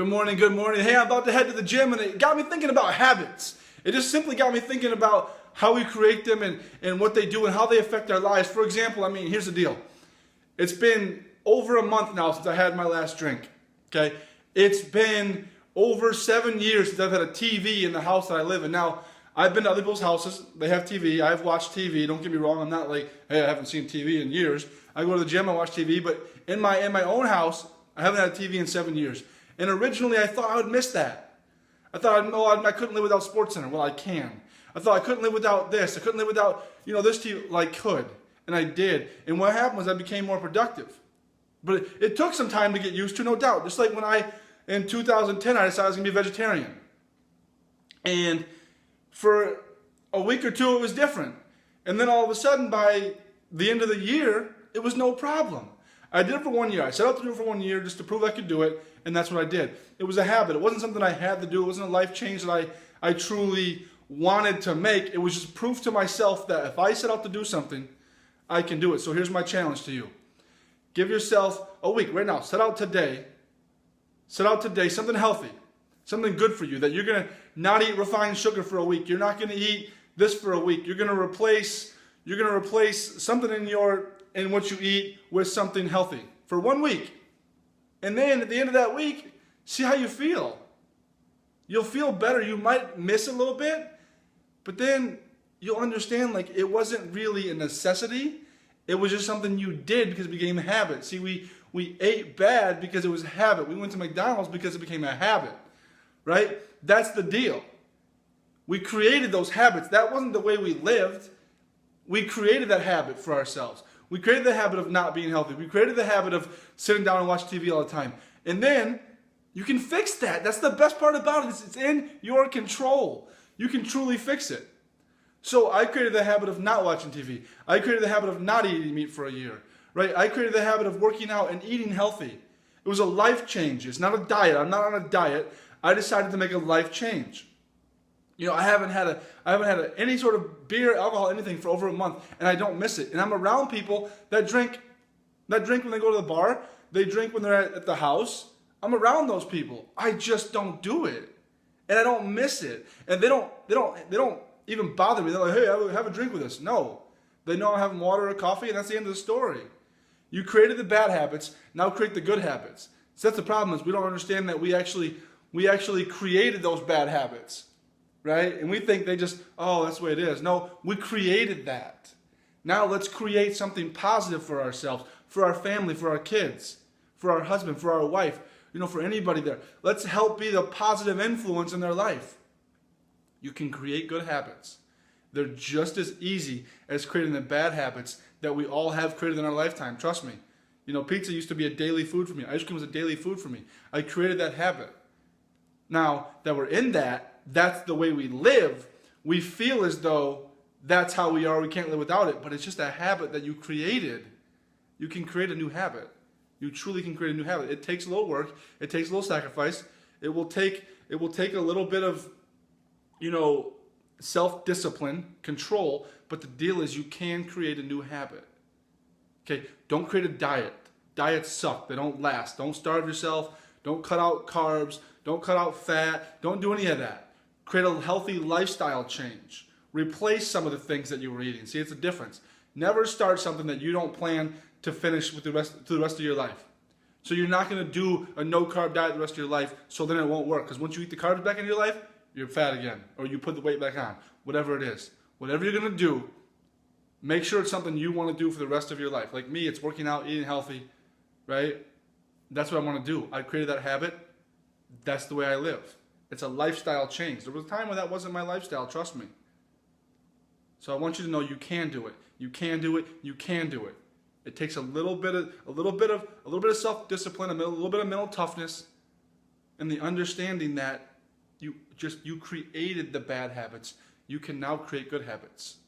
Good morning, good morning. Hey, I'm about to head to the gym and it got me thinking about habits. It just simply got me thinking about how we create them and what they do and how they affect our lives. For example, here's the deal. It's been over a month now since I had my last drink, okay? It's been over 7 years since I've had a TV in the house that I live in. Now, I've been to other people's houses. They have TV. I've watched TV. Don't get me wrong. I'm not like, hey, I haven't seen TV in years. I go to the gym, I watch TV. But in my own house, I haven't had a TV in 7 years. And originally, I thought I would miss that. I thought I couldn't live without SportsCenter. Well, I can. I thought I couldn't live without this. I couldn't live without, this TV. Well, I could. And I did. And what happened was I became more productive. But it took some time to get used to, no doubt. Just like when in 2010, I decided I was going to be a vegetarian. And for a week or two, it was different. And then all of a sudden, by the end of the year, it was no problem. I did it for 1 year. I set out to do it for 1 year just to prove I could do it, and that's what I did. It was a habit. It wasn't something I had to do. It wasn't a life change that I truly wanted to make. It was just proof to myself that if I set out to do something, I can do it. So here's my challenge to you. Give yourself a week. Right now, set out today something healthy, something good for you, that you're going to not eat refined sugar for a week. You're not going to eat this for a week. You're going to replace something in what you eat with something healthy for 1 week. And then at the end of that week, see how you feel. You'll feel better. You might miss a little bit, but then you'll understand it wasn't really a necessity. It was just something you did because it became a habit. See, we ate bad because it was a habit. We went to McDonald's because it became a habit, right? That's the deal. We created those habits. That wasn't the way we lived. We created that habit for ourselves. We created the habit of not being healthy. We created the habit of sitting down and watching TV all the time. And then you can fix that. That's the best part about it. It's in your control. You can truly fix it. So I created the habit of not watching TV. I created the habit of not eating meat for a year, right? I created the habit of working out and eating healthy. It was a life change. It's not a diet. I'm not on a diet. I decided to make a life change. I haven't had any sort of beer, alcohol, anything for over a month, and I don't miss it. And I'm around people that drink when they go to the bar. They drink when they're at the house. I'm around those people. I just don't do it, and I don't miss it. And they don't even bother me. They're like, hey, have a drink with us. No, they know I'm having water or coffee, and that's the end of the story. You created the bad habits. Now create the good habits. So that's the problem, is we don't understand that we actually created those bad habits. Right? And we think that's the way it is. No, we created that. Now let's create something positive for ourselves, for our family, for our kids, for our husband, for our wife, for anybody there. Let's help be the positive influence in their life. You can create good habits. They're just as easy as creating the bad habits that we all have created in our lifetime. Trust me. Pizza used to be a daily food for me. Ice cream was a daily food for me. I created that habit. Now that we're in that's the way we live. We feel as though that's how we are. We can't live without it. But it's just a habit that you created. You can create a new habit. You truly can create a new habit. It takes a little work. It takes a little sacrifice. It will take a little bit of, self-discipline, control. But the deal is you can create a new habit. Okay? Don't create a diet. Diets suck. They don't last. Don't starve yourself. Don't cut out carbs. Don't cut out fat. Don't do any of that. Create a healthy lifestyle change. Replace some of the things that you were eating. See, it's a difference. Never start something that you don't plan to finish with the rest of your life. So you're not going to do a no-carb diet the rest of your life, so then it won't work. Because once you eat the carbs back into your life, you're fat again. Or you put the weight back on. Whatever it is. Whatever you're going to do, make sure it's something you want to do for the rest of your life. Like me, it's working out, eating healthy, right? That's what I want to do. I created that habit. That's the way I live. It's a lifestyle change. There was a time when that wasn't my lifestyle, trust me. So I want you to know you can do it. You can do it. You can do it. It takes a little bit of self-discipline, a little bit of mental toughness, and the understanding that you created the bad habits. You can now create good habits.